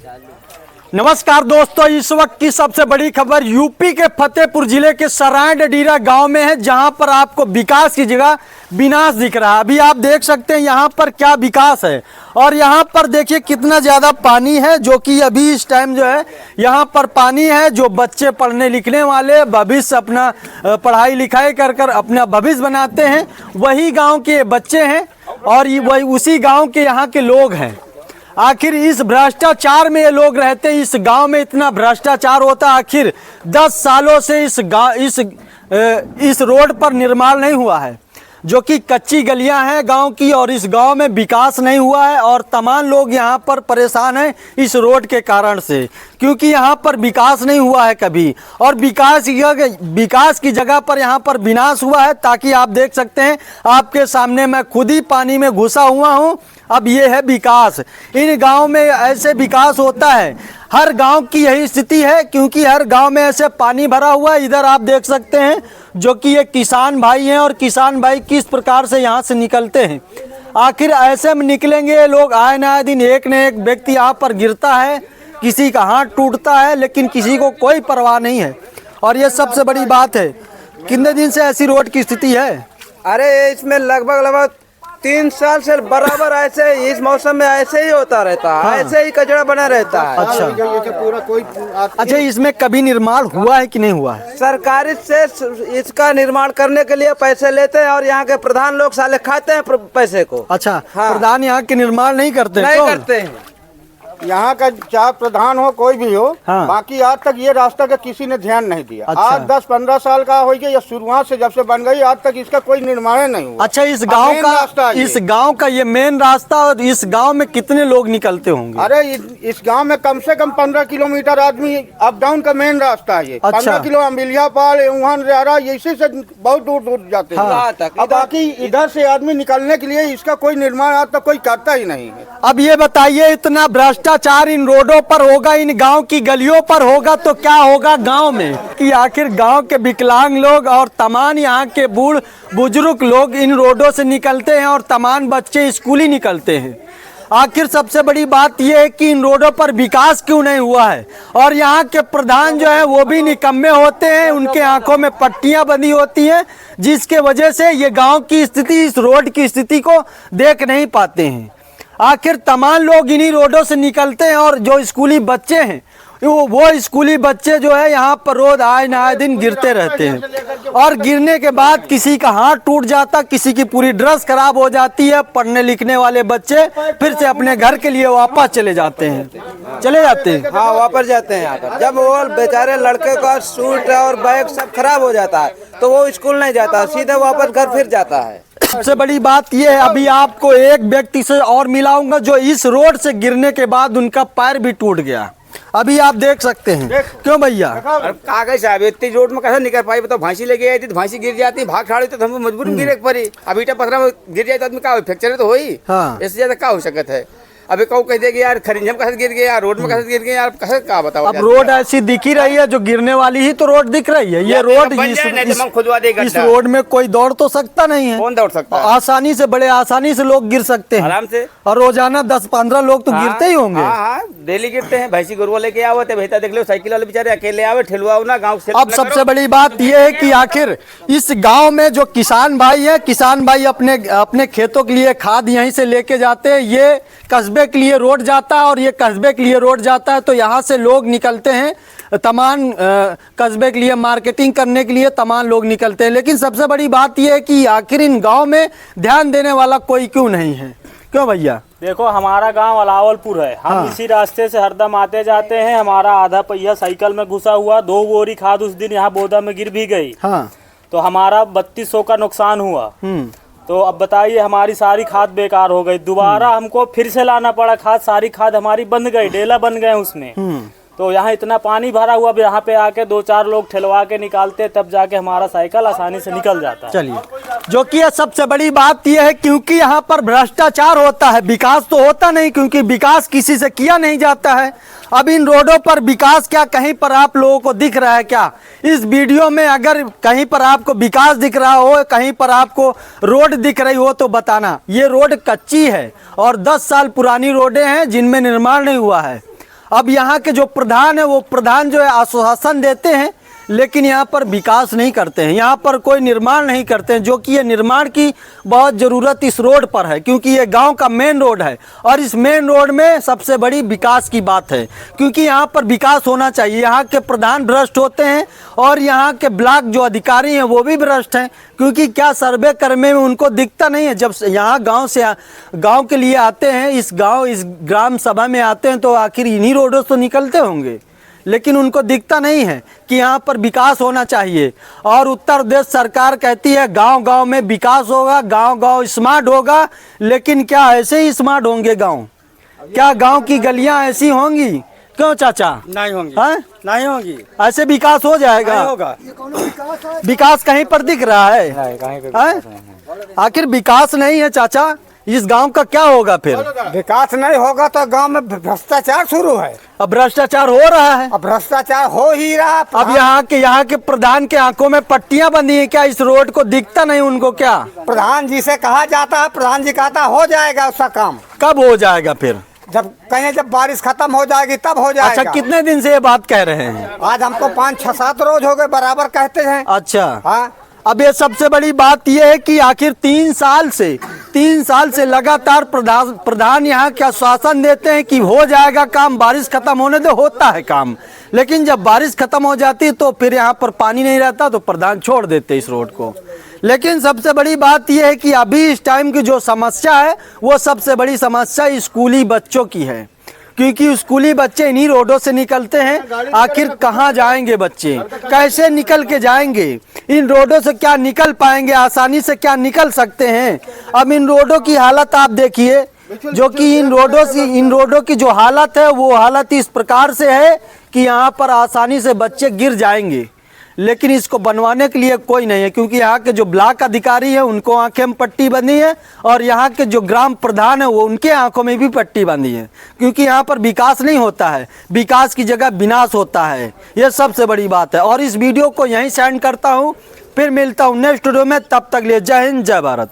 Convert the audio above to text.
नमस्कार दोस्तों, इस वक्त की सबसे बड़ी खबर यूपी के फतेहपुर जिले के सराय डडीरा गांव में है, जहां पर आपको विकास की जगह विनाश दिख रहा है। अभी आप देख सकते हैं यहां पर क्या विकास है, और यहां पर देखिए कितना ज़्यादा पानी है, जो कि अभी इस टाइम जो है यहां पर पानी है। जो बच्चे पढ़ने लिखने वाले भविष्य अपना पढ़ाई लिखाई कर कर अपना भविष्य बनाते हैं, वही गाँव के बच्चे हैं और वही उसी गाँव के यहाँ के लोग हैं। आखिर इस भ्रष्टाचार में ये लोग रहते हैं, इस गांव में इतना भ्रष्टाचार होता है। आखिर 10 सालों से इस रोड पर निर्माण नहीं हुआ है, जो कि कच्ची गलियां हैं गांव की, और इस गांव में विकास नहीं हुआ है और तमाम लोग यहां पर परेशान हैं इस रोड के कारण से, क्योंकि यहां पर विकास नहीं हुआ है कभी, और विकास की जगह पर यहां पर विनाश हुआ है। ताकि आप देख सकते हैं, आपके सामने मैं खुद ही पानी में घुसा हुआ हूं। अब ये है विकास। इन गांव में ऐसे विकास होता है, हर गांव की यही स्थिति है, क्योंकि हर गांव में ऐसे पानी भरा हुआ है। इधर आप देख सकते हैं, जो कि ये किसान भाई हैं, और किसान भाई किस प्रकार से यहाँ से निकलते हैं। आखिर ऐसे में निकलेंगे ये लोग, आए ना दिन एक न एक व्यक्ति यहाँ पर गिरता है, किसी का हाथ टूटता है, लेकिन किसी को कोई परवाह नहीं है। और ये सबसे बड़ी बात है, कितने दिन से ऐसी रोड की स्थिति है? अरे इसमें लगभग 3 साल से बराबर ऐसे इस मौसम में ऐसे ही होता रहता है। हाँ। ऐसे ही कचरा बना रहता है। अच्छा, पूरा कोई अच्छा, इसमें कभी निर्माण हुआ है कि नहीं हुआ है? सरकारी से इसका निर्माण करने के लिए पैसे लेते हैं, और यहाँ के प्रधान लोग साले खाते हैं पैसे को। अच्छा। हाँ। प्रधान यहाँ के निर्माण नहीं करते? नहीं करते हैं। यहाँ का चाहे प्रधान हो कोई भी हो। हाँ। बाकी आज तक ये रास्ता का किसी ने ध्यान नहीं दिया। अच्छा। आज 10-15 साल का हो गया, या शुरुआत से जब से बन गई आज तक इसका कोई निर्माण नहीं हुआ। अच्छा, इस गांव का ये मेन रास्ता, और इस गांव में कितने लोग निकलते होंगे? अरे इस गांव में कम से कम 15 किलोमीटर आदमी अप डाउन का मेन रास्ता है ये। अच्छा। 15 किलो अम्बिलियापाल, इसी से बहुत दूर दूर जाते हैं। हाँ। अब बाकी इधर से आदमी निकलने के लिए इसका कोई निर्माण आज तक कोई करता ही नहीं है। अब ये बताइए, इतना भ्रष्टाचार इन रोडों पर होगा, इन गांव की गलियों पर होगा, तो क्या होगा गांव में? कि आखिर गांव के विकलांग लोग और तमाम यहाँ के बूढ़ बुजुर्ग लोग इन रोडों से निकलते हैं, और तमाम बच्चे स्कूल ही निकलते हैं। आखिर सबसे बड़ी बात यह है कि इन रोडों पर विकास क्यों नहीं हुआ है, और यहाँ के प्रधान जो है वो भी निकम्मे होते हैं, उनके आंखों में पट्टियां बंधी होती हैं, जिसके वजह से ये गांव की स्थिति, इस रोड की स्थिति को देख नहीं पाते हैं। आखिर तमाम लोग इन्हीं रोडों से निकलते हैं, और जो स्कूली बच्चे हैं वो स्कूली बच्चे जो है यहाँ पर रोज आए ना आए दिन गिरते रहते हैं, और गिरने के बाद किसी का हाथ टूट जाता, किसी की पूरी ड्रेस खराब हो जाती है। पढ़ने लिखने वाले बच्चे फिर से अपने घर के लिए वापस चले जाते हैं। हाँ, वापस जाते हैं यहाँ पर। जब वो बेचारे लड़के का सूट और बैग सब खराब हो जाता है, तो वो स्कूल नहीं जाता, सीधे वापस घर फिर जाता है। सबसे बड़ी बात यह है, अभी आपको एक व्यक्ति से और मिलाऊंगा, जो इस रोड से गिरने के बाद उनका पैर भी टूट गया। अभी आप देख सकते हैं। क्यों भैया? कागज साहब, इतनी रोड में कैसे निकल पाई? बताओ, भांसी लेके आई थी तो भांसी गिर जाती, भाग खड़ी तो हमको मजबूर गिरे पड़ी। अब ईटा पत्थर में गिर जाए तो आदमी का फ्रैक्चर तो हो ही। हाँ। इससे ज्यादा क्या हो सकता है? अभी कहूँ कह देगी यार खरिंजम कैसे गिर गया, रोड में कैसे गिर गया, यार कैसे क्या बताओ? अब रोड ऐसी दिख ही रही है, जो गिरने वाली ही तो रोड दिख रही है। ये रोड इस रोड में कोई दौड़ तो सकता नहीं है। कौन दौड़ सकता है? आसानी से, बड़े आसानी से लोग गिर सकते हैं आराम से, और रोजाना 10-15 लोग तो गिरते ही होंगे। हाँ, डेली गिरते हैं। भैंसी गुरुआ लेके आवते, भैया देख लो, साइकिल वाले बेचारे अकेले आवे, ठेलुआ ना गाँव से। अब सबसे बड़ी बात यह है कि आखिर इस गांव में जो किसान भाई है, किसान भाई अपने खेतों के लिए खाद यहीं से लेके जाते हैं। ये कस्बे के लिए रोड जाता है, और ये कस्बे के लिए रोड जाता है, तो यहाँ से लोग निकलते हैं तमाम कस्बे के लिए मार्केटिंग करने के लिए तमाम लोग निकलते हैं। लेकिन सबसे बड़ी बात यह है कि आखिर इन गांव में ध्यान देने वाला कोई क्यों नहीं है? क्यों भैया? देखो, हमारा गांव अलावलपुर है। हम हाँ। इसी रास्ते से हरदम आते जाते हैं। हमारा आधा पहिया साइकिल में घुसा हुआ, 2 बोरी खाद उस दिन यहाँ बोदा में गिर भी गई। हाँ। तो हमारा 3200 का नुकसान हुआ। तो अब बताइए, हमारी सारी खाद बेकार हो गई। दोबारा हमको फिर से लाना पड़ा खाद, सारी खाद हमारी बंद गई, डेला बन गए उसमें। तो यहाँ इतना पानी भरा हुआ, यहाँ पे आके 2-4 लोग ठेलवा के निकालते, तब जाके हमारा साइकिल आसानी से निकल जाता है। चलिए, जो कि सबसे बड़ी बात यह है, क्योंकि यहाँ पर भ्रष्टाचार होता है, विकास तो होता नहीं, क्योंकि विकास किसी से किया नहीं जाता है। अब इन रोडों पर विकास क्या कहीं पर आप लोगों को दिख रहा है क्या? इस वीडियो में अगर कहीं पर आपको विकास दिख रहा हो, कहीं पर आपको रोड दिख रही हो, तो बताना। ये रोड कच्ची है और 10 साल पुरानी रोडें हैं जिनमें निर्माण नहीं हुआ है। अब यहाँ के जो प्रधान है वो प्रधान जो है आश्वासन देते हैं, लेकिन यहाँ पर विकास नहीं करते हैं, यहाँ पर कोई निर्माण नहीं करते हैं, जो कि ये निर्माण की बहुत ज़रूरत इस रोड पर है, क्योंकि ये गांव का मेन रोड है। और इस मेन रोड में सबसे बड़ी विकास की बात है, क्योंकि यहाँ पर विकास होना चाहिए। यहाँ के प्रधान भ्रष्ट होते हैं और यहाँ के ब्लॉक जो अधिकारी हैं वो भी भ्रष्ट हैं, क्योंकि क्या सर्वे करने में उनको दिखता नहीं है। जब यहाँ गाँव के लिए आते हैं, इस ग्राम सभा में आते हैं, तो आखिर इन्हीं रोडों से निकलते होंगे, लेकिन उनको दिखता नहीं है कि यहाँ पर विकास होना चाहिए। और उत्तर प्रदेश सरकार कहती है गांव-गांव में विकास होगा, गांव-गांव स्मार्ट होगा, लेकिन क्या ऐसे ही स्मार्ट होंगे गांव? क्या गांव की गलियां ऐसी होंगी? क्यों चाचा? नहीं होंगी। हाँ? नहीं होगी। ऐसे विकास हो जाएगा? नहीं होगा। विकास कहीं पर दिख रहा है? हाँ? आखिर विकास नहीं है चाचा, इस गांव का क्या होगा फिर? विकास नहीं होगा तो गांव में भ्रष्टाचार शुरू है। अब भ्रष्टाचार हो रहा है, अब भ्रष्टाचार हो ही रहा। अब यहाँ के प्रधान के आंखों में पट्टियां बंधी हैं क्या? इस रोड को दिखता नहीं उनको क्या? प्रधान जी से कहा जाता है, प्रधान जी कहता हो जाएगा उसका काम। कब हो जाएगा फिर? जब बारिश खत्म हो जाएगी तब हो जाएगा। अच्छा, कितने दिन से ये बात कह रहे हैं? आज हमको 5-6-7 रोज हो गए बराबर कहते हैं। अच्छा, हाँ। अब ये सबसे बड़ी बात यह है कि आखिर 3 साल से लगातार प्रधान यहाँ क्या आश्वासन देते हैं कि हो जाएगा काम, बारिश खत्म होने दो, होता है काम। लेकिन जब बारिश खत्म हो जाती है तो फिर यहाँ पर पानी नहीं रहता, तो प्रधान छोड़ देते इस रोड को। लेकिन सबसे बड़ी बात यह है कि अभी इस टाइम की जो समस्या है वो सबसे बड़ी समस्या स्कूली बच्चों की है, क्योंकि स्कूली बच्चे इन्हीं रोडों से निकलते हैं। आखिर कहाँ जाएंगे बच्चे, कैसे निकल के जाएंगे? इन रोडों से क्या निकल पाएंगे? आसानी से क्या निकल सकते हैं? अब इन रोडों की हालत आप देखिए, जो कि इन रोडों की जो हालत है वो हालत इस प्रकार से है कि यहाँ पर आसानी से बच्चे गिर जाएंगे। लेकिन इसको बनवाने के लिए कोई नहीं है, क्योंकि यहाँ के जो ब्लॉक अधिकारी है उनको आंखें में पट्टी बंधी है, और यहाँ के जो ग्राम प्रधान है वो उनके आंखों में भी पट्टी बंधी है, क्योंकि यहाँ पर विकास नहीं होता है, विकास की जगह विनाश होता है। ये सबसे बड़ी बात है। और इस वीडियो को यहीं सेंड करता हूँ, फिर मिलता हूँ नेक्स्ट वीडियो में, तब तक लिए जय हिंद, जय भारत।